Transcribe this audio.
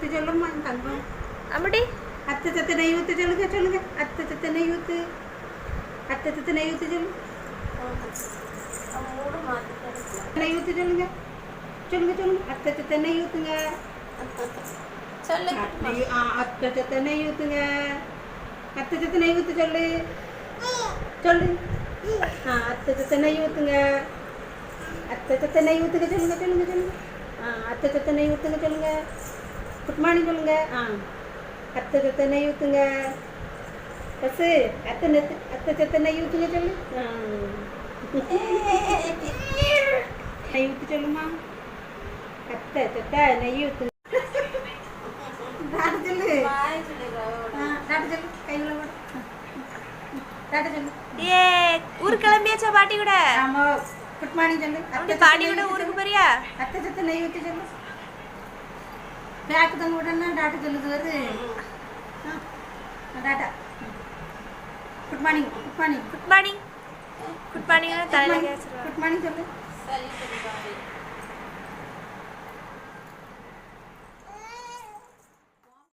சொல்லுமா தங்கம் அப்படி அத்தை சத்த நெய் ஊற்று சொல்லுங்க சொல்லுங்க அத்தை சத்த நெய் ஊற்று அத்தை சத்த நெய் ஊற்று சொல்லு நெய் ஊற்று சொல்லுங்க சொல்லுங்க சொல்லுங்க அத்தை சத்த நெய் ஊற்றுங்க சொல்லு அத்தை சத்த நெய் ஊற்றுங்க அத்தை சத்த நெய் ஊற்று சொல்லு சொல்லு அத்தை சத்த நெய் ஊற்றுங்க அத்தை சத்த நெய் ஊற்றுங்க சொல்லுங்க சொல்லுங்க சொல்லுங்க அத்தை சத்த நெய் ஊற்றுங்க சொல்லுங்க குட் மார்னிங் சொல்லுங்க அத்தை சத்த நெய் ஊற்றுங்க பஸ் அத்தை சத்த நெய் ஊற்றுங்க சொல்லு நெய் ஊற்றி சொல்லுமா அத்தை சத்த நெய் ஊற்றுங்க டாட்டு சொல்லு டாட்டு சொல்லு கையில் போட டாட்டு சொல்லு ஏ ஊருக்கு கிளம்பியாச்சா பாட்டி கூட? ஆமா குட் மார்னிங் சொல்லு அப்படி பாட்டி கூட ஊருக்கு போறியா? அத்தை சத்த நெய் ஊற்றி சொல்லு பேக்கு தங்க உடனே டாட்டா சொல்லுது வருது tata good morning good morning good morning good morning தலையில குட் மார்னிங் சொல்லு